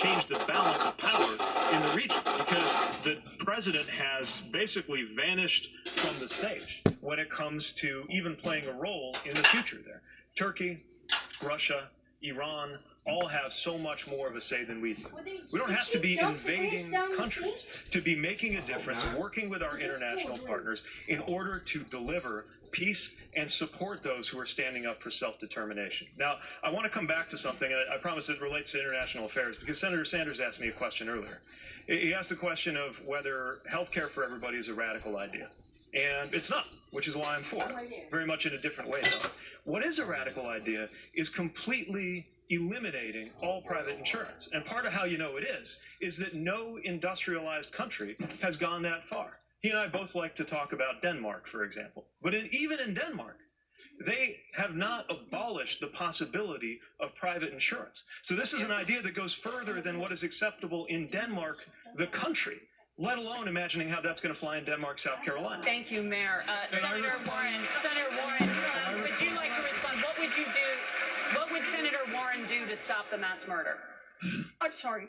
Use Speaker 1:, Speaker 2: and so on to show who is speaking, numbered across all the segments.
Speaker 1: change the balance of power in the region, because the president has basically vanished from the stage when it comes to even playing a role in the future there. Turkey, Russia, Iran all have so much more of a say than we do. We don't have to be invading countries to be making a difference, working with our international partners in order to deliver peace and support those who are standing up for self-determination. Now, I want to come back to something, and I promise it relates to international affairs, because Senator Sanders asked me a question earlier. He asked the question of whether health care for everybody is a radical idea. And it's not, which is why I'm for it. Very much in a different way, though. What is a radical idea is completely eliminating all private insurance. And part of how you know it is that no industrialized country has gone that far. He and I both like to talk about Denmark, for example. But even in Denmark, they have not abolished the possibility of private insurance. So this is an idea that goes further than what is acceptable in Denmark, the country, let alone imagining how that's going to fly in Denmark, South Carolina.
Speaker 2: Thank you, Mayor. Senator Warren, would you like to respond? What would you do? What would Senator Warren do to stop the mass murder?
Speaker 3: I'm sorry.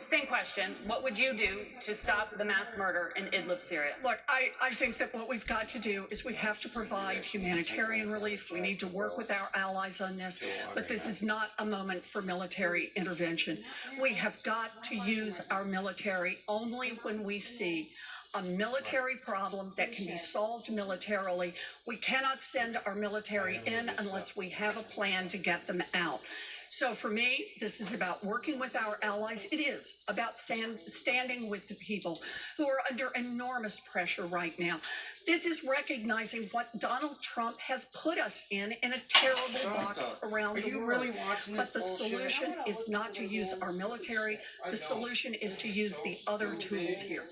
Speaker 2: Same question. What would you do to stop the mass murder in Idlib, Syria?
Speaker 3: Look, I think that what we've got to do is we have to provide humanitarian relief. We need to work with our allies on this, but this is not a moment for military intervention. We have got to use our military only when we see a military problem that can be solved militarily. We cannot send our military in unless we have a plan to get them out. So for me, this is about working with our allies. It is about standing with the people who are under enormous pressure right now. This is recognizing what Donald Trump has put us in a terrible box around the world.
Speaker 4: Really but
Speaker 3: the solution is not to use our military. The solution is to use the other tools here.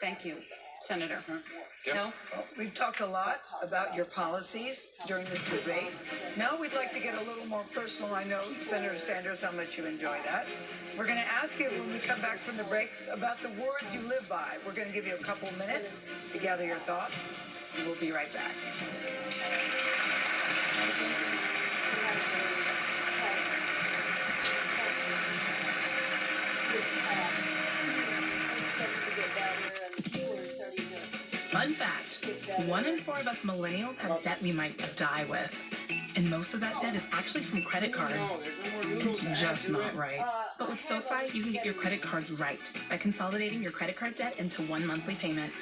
Speaker 2: Thank you, Senator.
Speaker 4: Yep.
Speaker 2: No?
Speaker 4: We've talked a lot about your policies during this debate. Now we'd like to get a little more personal. I know, Senator Sanders, how much you enjoy that. We're going to ask you when we come back from the break about the words you live by. We're going to give you a couple minutes to gather your thoughts, and we'll be right back.
Speaker 5: Fun fact, 1 in 4 of us millennials have debt we might die with. And most of that debt is actually from credit cards. It's just not right. But with SoFi, you can get your credit cards right by consolidating your credit card debt into one monthly payment.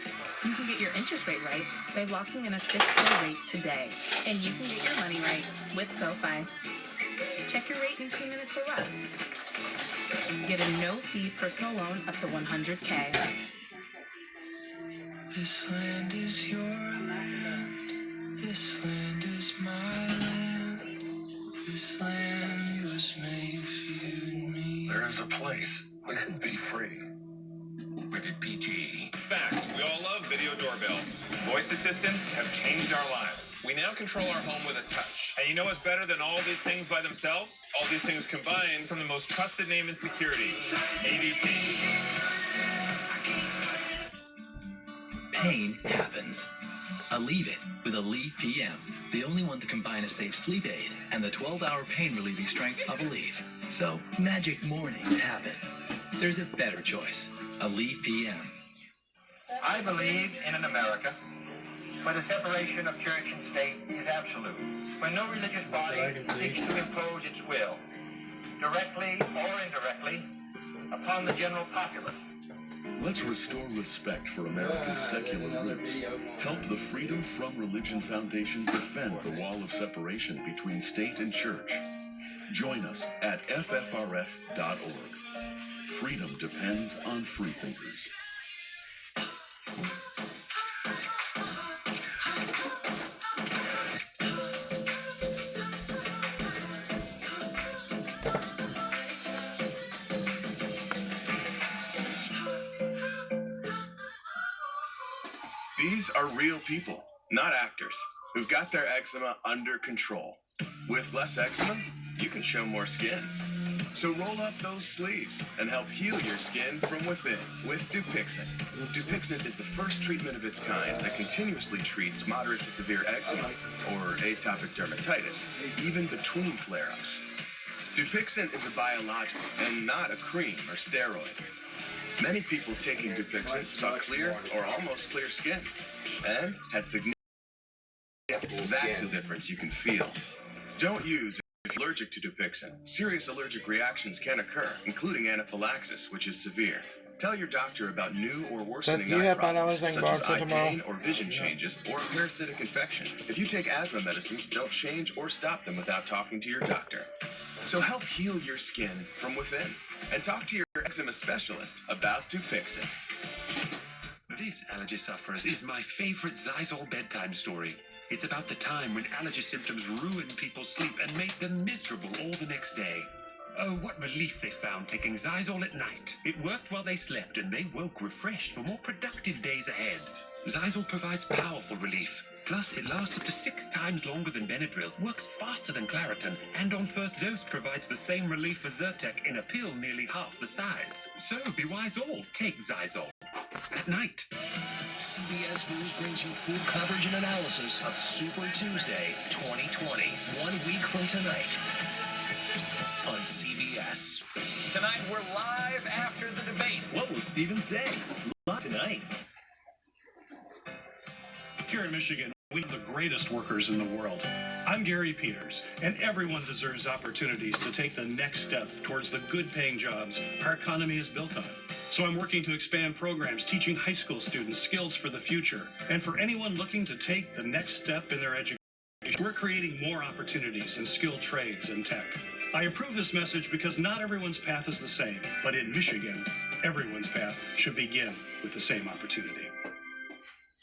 Speaker 5: You can get your interest rate right by locking in a fixed rate today. And you can get your money right with SoFi. Check your rate in 2 minutes or less. Get a no-fee personal loan up to $100K.
Speaker 6: This land is your land. This land is my land. This land was made for you and me.
Speaker 7: There's a place we can be free. Rated PG.
Speaker 8: Fact, we all love video doorbells. Voice assistants have changed our lives. We now control our home with a touch. And you know what's better than all these things by themselves? All these things combined from the most trusted name in security, ADT.
Speaker 9: Pain happens. Alleviate it with Aleve PM, the only one to combine a safe sleep aid and the 12-hour pain-relieving strength of Aleve. So magic mornings happen. There's a better choice. Aleve PM.
Speaker 10: I believe in an America where the separation of church and state is absolute, where no religious body seeks to impose its will, directly or indirectly, upon the general populace.
Speaker 11: Let's restore respect for America's secular roots. Help the Freedom From Religion Foundation defend the wall of separation between state and church. Join us at ffrf.org. Freedom depends on freethinkers.
Speaker 12: These are real people, not actors, who've got their eczema under control. With less eczema, you can show more skin. So roll up those sleeves and help heal your skin from within with Dupixent. Dupixent is the first treatment of its kind that continuously treats moderate to severe eczema or atopic dermatitis, even between flare-ups. Dupixent is a biologic and not a cream or steroid. Many people taking Dupixent saw clear or almost clear skin and had significant. That's the difference you can feel. Don't use if you're allergic to Dupixent. Serious allergic reactions can occur, including anaphylaxis, which is severe. Tell your doctor about new or worsening eye problems, such as eye pain or vision changes, or a parasitic infection. If you take asthma medicines, don't change or stop them without talking to your doctor. So help heal your skin from within, and talk to your eczema specialist about Dupixent.
Speaker 7: This, allergy sufferers, is my favorite Zysol bedtime story. It's about the time when allergy symptoms ruined people's sleep and made them miserable all the next day. Oh, what relief they found taking Zysol at night. It worked while they slept, and they woke refreshed for more productive days ahead. Zysol provides powerful relief. Plus, it lasts up to 6 times longer than Benadryl, works faster than Claritin, and on first dose provides the same relief as Zyrtec in a pill nearly half the size. So, be wise all. Take Zysol. At night.
Speaker 9: CBS News brings you full coverage and analysis of Super Tuesday 2020, 1 week from tonight on CBS.
Speaker 13: Tonight, we're live after the debate.
Speaker 9: What will Stephen say? Live tonight.
Speaker 14: Here in Michigan, we have the greatest workers in the world. I'm Gary Peters, and everyone deserves opportunities to take the next step towards the good-paying jobs our economy is built on. So I'm working to expand programs teaching high school students skills for the future. And for anyone looking to take the next step in their education, we're creating more opportunities in skilled trades and tech. I approve this message because not everyone's path is the same, but in Michigan, everyone's path should begin with the same opportunity.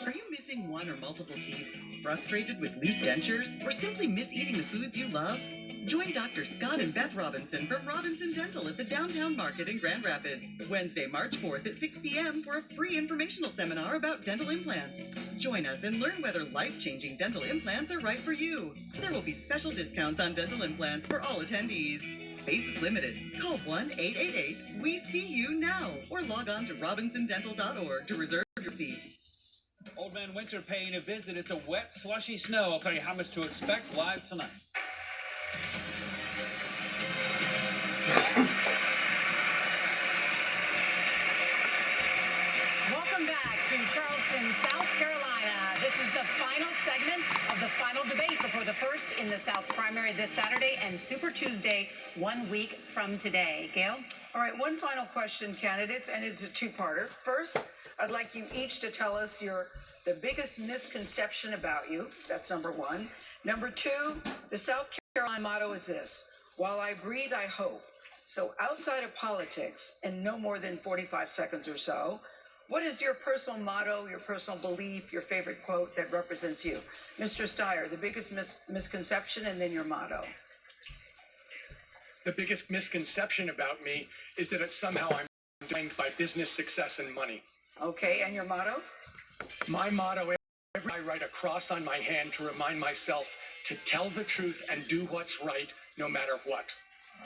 Speaker 15: Are you missing one or multiple teeth, frustrated with loose dentures, or simply miss eating the foods you love? Join Dr. Scott and Beth Robinson from Robinson Dental at the Downtown Market in Grand Rapids, Wednesday, March 4th at 6 p.m. for a free informational seminar about dental implants. Join us and learn whether life-changing dental implants are right for you. There will be special discounts on dental implants for all attendees. Space is limited. Call 1-888-WE-SEE-YOU-NOW or log on to robinsondental.org to reserve your seat.
Speaker 16: Old Man Winter paying a visit. It's a wet, slushy snow. I'll tell you how much to expect live tonight.
Speaker 2: Welcome back to Charleston, South Carolina. This is the final segment of the final debate before the first in the South primary this Saturday and Super Tuesday 1 week from today. Gail?
Speaker 4: All right, one final question, candidates, and it's a two-parter. First, I'd like you each to tell us the biggest misconception about you. That's number one. Number two, the South Carolina motto is this: while I breathe, I hope. So outside of politics, in no more than 45 seconds or so, what is your personal motto, your personal belief, your favorite quote that represents you? Mr. Steyer, the biggest misconception, and then your motto.
Speaker 17: The biggest misconception about me is that somehow I'm defined by business success and money.
Speaker 4: Okay, and your motto?
Speaker 17: My motto is, I write a cross on my hand to remind myself to tell the truth and do what's right, no matter what.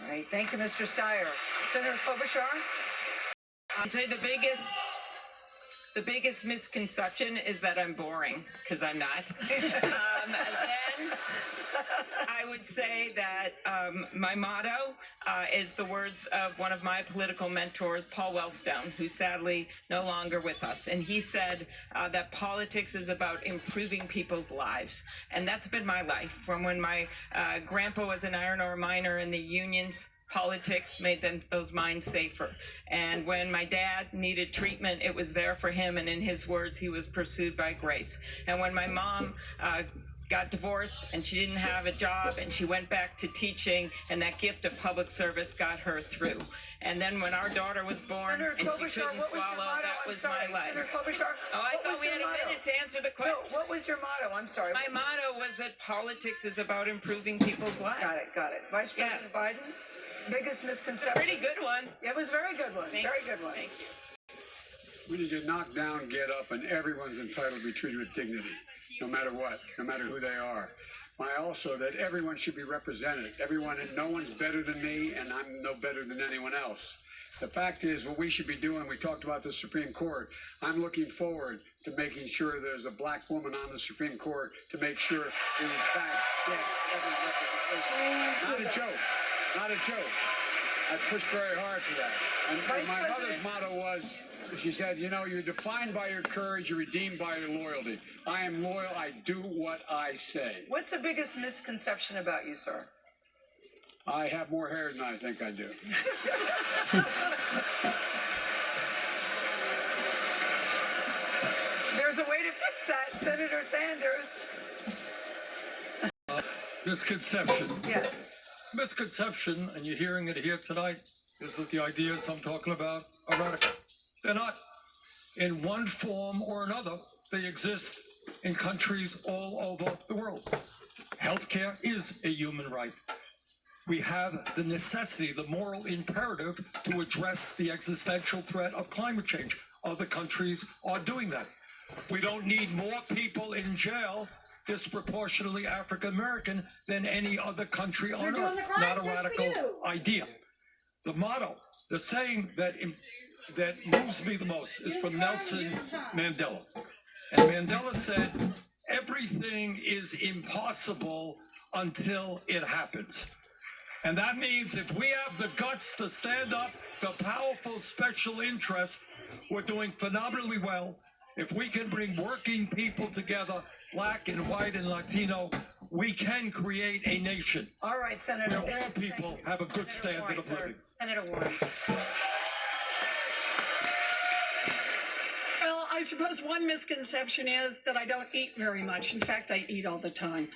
Speaker 4: All right, thank you, Mr. Steyer. Senator Klobuchar?
Speaker 18: I'd say the biggest misconception is that I'm boring, because I'm not. Then I would say that my motto is the words of one of my political mentors, Paul Wellstone, who's sadly no longer with us. And he said that politics is about improving people's lives. And that's been my life. From when my grandpa was an iron ore miner in the unions, politics made those mines safer. And when my dad needed treatment, it was there for him. And in his words, he was pursued by grace. And when my mom got divorced and she didn't have a job and she went back to teaching, and that gift of public service got her through. And then when our daughter was born and she couldn't swallow, that was my life.
Speaker 4: Senator Klobuchar,
Speaker 18: oh, I thought we had a minute to answer the question.
Speaker 4: No, what was your motto? I'm sorry.
Speaker 18: My motto was that politics is about improving people's lives.
Speaker 4: Got it. Vice President Biden, biggest misconception.
Speaker 18: Pretty good one.
Speaker 4: It was a very good one. Very good one.
Speaker 18: Thank you.
Speaker 19: We need to knock down, get up, and everyone's entitled to be treated with dignity, no matter what, no matter who they are. Also, that everyone should be represented. Everyone, and no one's better than me, and I'm no better than anyone else. The fact is, what we should be doing, we talked about the Supreme Court. I'm looking forward to making sure there's a black woman on the Supreme Court to make sure we, in fact, get every representation. Not a joke. Not a joke. I pushed very hard for that. And
Speaker 4: Vice
Speaker 19: my
Speaker 4: President-
Speaker 19: mother's motto was, she said, you know, you're defined by your courage, you're redeemed by your loyalty. I am loyal, I do what I say.
Speaker 4: What's the biggest misconception about you, sir?
Speaker 19: I have more hair than I think I do.
Speaker 4: There's a way to fix that, Senator Sanders.
Speaker 20: Misconception.
Speaker 4: Yes.
Speaker 20: Misconception, and you're hearing it here tonight, is that the ideas I'm talking about are radical. They're not. In one form or another, they exist in countries all over the world. Healthcare is a human right. We have the necessity, the moral imperative to address the existential threat of climate change. Other countries are doing that. We don't need more people in jail, disproportionately African American, than any other country on earth. Not a radical idea. The motto, the saying that moves me the most is from Nelson Mandela. And Mandela said, everything is impossible until it happens. And that means if we have the guts to stand up to powerful special interests, we're doing phenomenally well. If we can bring working people together, black and white and Latino, we can create a nation.
Speaker 4: All right, Senator.
Speaker 20: Where all people have a good standard of living.
Speaker 2: Senator Warren.
Speaker 3: Well, I suppose one misconception is that I don't eat very much. In fact, I eat all the time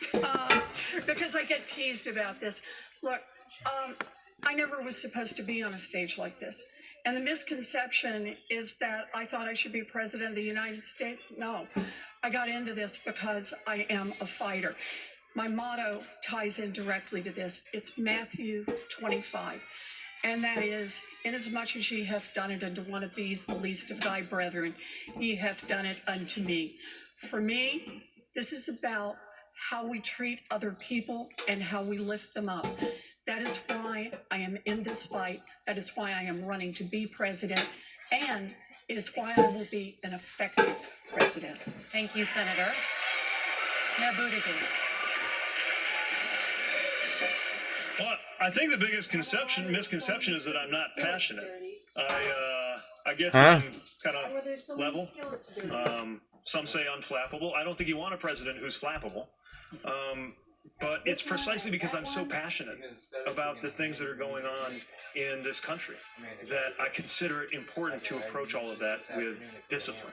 Speaker 3: because I get teased about this. Look, I never was supposed to be on a stage like this. And the misconception is that I thought I should be president of the United States. No, I got into this because I am a fighter. My motto ties in directly to this. It's Matthew 25. And that is, inasmuch as ye hath done it unto one of these, the least of thy brethren, ye hath done it unto me. For me, this is about how we treat other people and how we lift them up. That is why I am in this fight. That is why I am running to be president. And it is why I will be an effective president.
Speaker 2: Thank you, Senator. Mayor Buttigieg.
Speaker 1: Well, I think the biggest misconception is that I'm not passionate. I get that I'm kind of level. Some say unflappable. I don't think you want a president who's flappable. But it's precisely because I'm so passionate about the things that are going on in this country that I consider it important to approach all of that with discipline.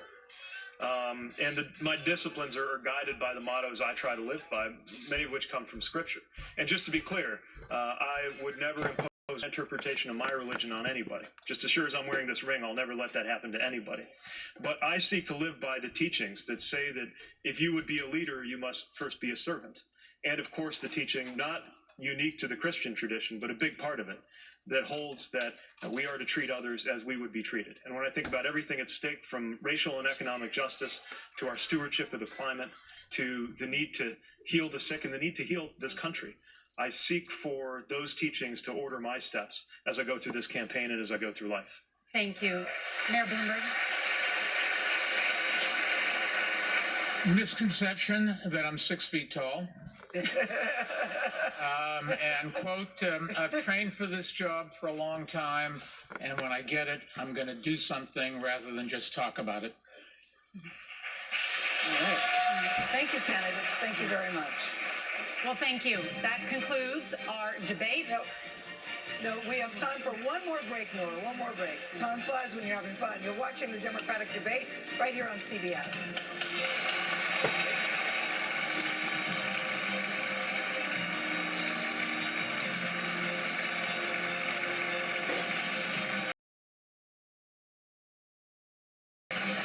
Speaker 1: My disciplines are guided by the mottos I try to live by, many of which come from Scripture. And just to be clear, I would never impose interpretation of my religion on anybody. Just as sure as I'm wearing this ring, I'll never let that happen to anybody. But I seek to live by the teachings that say that if you would be a leader, you must first be a servant. And of course, the teaching, not unique to the Christian tradition, but a big part of it, that holds that we are to treat others as we would be treated. And when I think about everything at stake, from racial and economic justice to our stewardship of the climate, to the need to heal the sick and the need to heal this country, I seek for those teachings to order my steps as I go through this campaign and as I go through life.
Speaker 2: Thank you. Mayor Bloomberg.
Speaker 21: Misconception that I'm 6 feet tall. And quote, I've trained for this job for a long time, and when I get it, I'm going to do something rather than just talk about it.
Speaker 4: All right. Thank you, candidates. Thank you very much.
Speaker 2: Well, thank you. That concludes our debate.
Speaker 4: No, we have time for one more break, Nora. One more break. Time flies when you're having fun. You're watching the Democratic debate right here on CBS.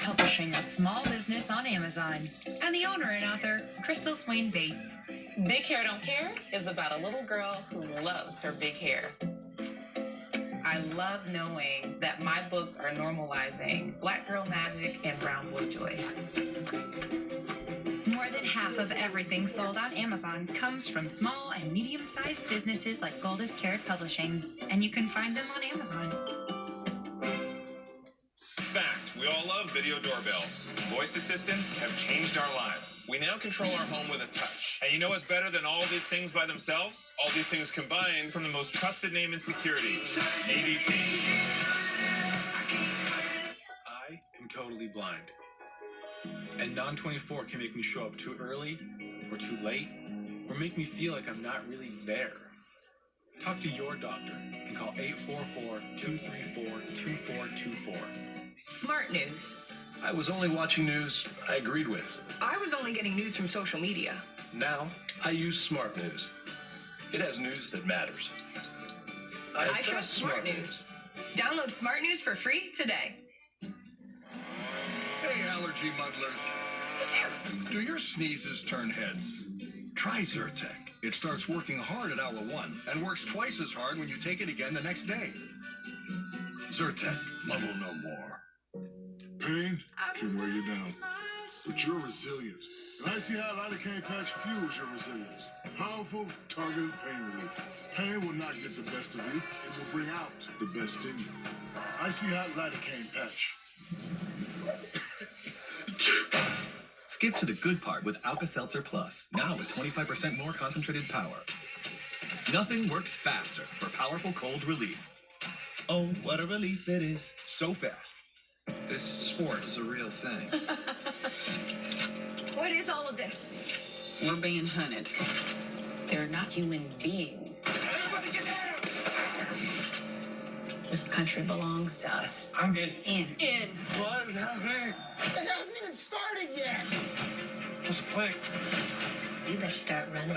Speaker 22: Publishing a small business on Amazon, and the owner and author, Crystal Swain Bates.
Speaker 5: Big Hair Don't Care is about a little girl who loves her big hair. I love knowing that my books are normalizing Black girl magic and brown boy joy.
Speaker 22: More than half of everything sold on Amazon comes from small and medium-sized businesses like Goldest Carrot Publishing, and you can find them on Amazon.
Speaker 8: Fact, we all love video doorbells. Voice assistants have changed our lives. We now control our home with a touch. And you know what's better than all these things by themselves? All these things combined from the most trusted name in security, ADT.
Speaker 6: I am totally blind. And non-24 can make me show up too early or too late, or make me feel like I'm not really there. Talk to your doctor and call 844-234-2424.
Speaker 10: Smart news.
Speaker 23: I was only watching news I agreed with.
Speaker 10: I was only getting news from social media.
Speaker 23: Now, I use Smart News. It has news that matters.
Speaker 10: I trust Smart News. Download Smart News for free today.
Speaker 24: Hey, allergy muddlers. Do your sneezes turn heads? Try Zyrtec. It starts working hard at hour 1 and works twice as hard when you take it again the next day. Zyrtec, muddle no more.
Speaker 25: Pain can wear you down, but you're resilient. And I see how lidocaine patch fuels your resilience. Powerful, targeted pain relief. Pain will not get the best of you. It will bring out the best in you. I see how lidocaine patch.
Speaker 9: Skip to the good part with Alka-Seltzer Plus, now with 25% more concentrated power. Nothing works faster for powerful cold relief. Oh, what a relief it is. So fast.
Speaker 26: This sport is a real thing.
Speaker 22: What is all of this?
Speaker 2: We're being hunted. They're not human beings.
Speaker 25: Everybody get down!
Speaker 2: This country belongs to us.
Speaker 26: I'm getting
Speaker 2: In.
Speaker 25: What is happening? It hasn't even started yet.
Speaker 26: What's the plan?
Speaker 2: You better start running.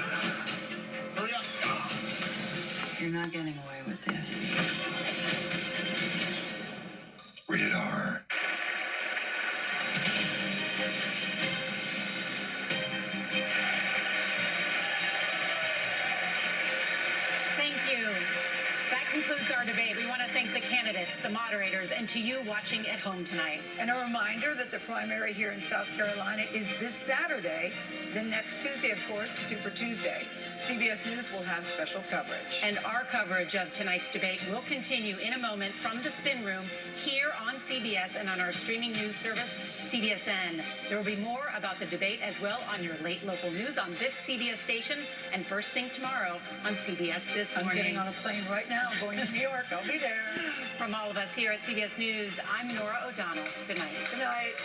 Speaker 25: Hurry up.
Speaker 2: You're not getting away with this.
Speaker 24: Rated R.
Speaker 2: Thank you. That concludes our debate. We want to thank the candidates, the moderators, and to you watching at home tonight.
Speaker 4: And a reminder that the primary here in South Carolina is this Saturday. Then next Tuesday, of course, Super Tuesday. CBS News will have special coverage.
Speaker 2: And our coverage of tonight's debate will continue in a moment from the Spin Room here on CBS and on our streaming news service, CBSN. There will be more about the debate as well on your late local news on this CBS station and first thing tomorrow on CBS This Morning.
Speaker 4: I'm getting on a plane right now. I'm going to New York. I'll be there.
Speaker 2: From all of us here at CBS News, I'm Nora O'Donnell. Good night.
Speaker 4: Good night.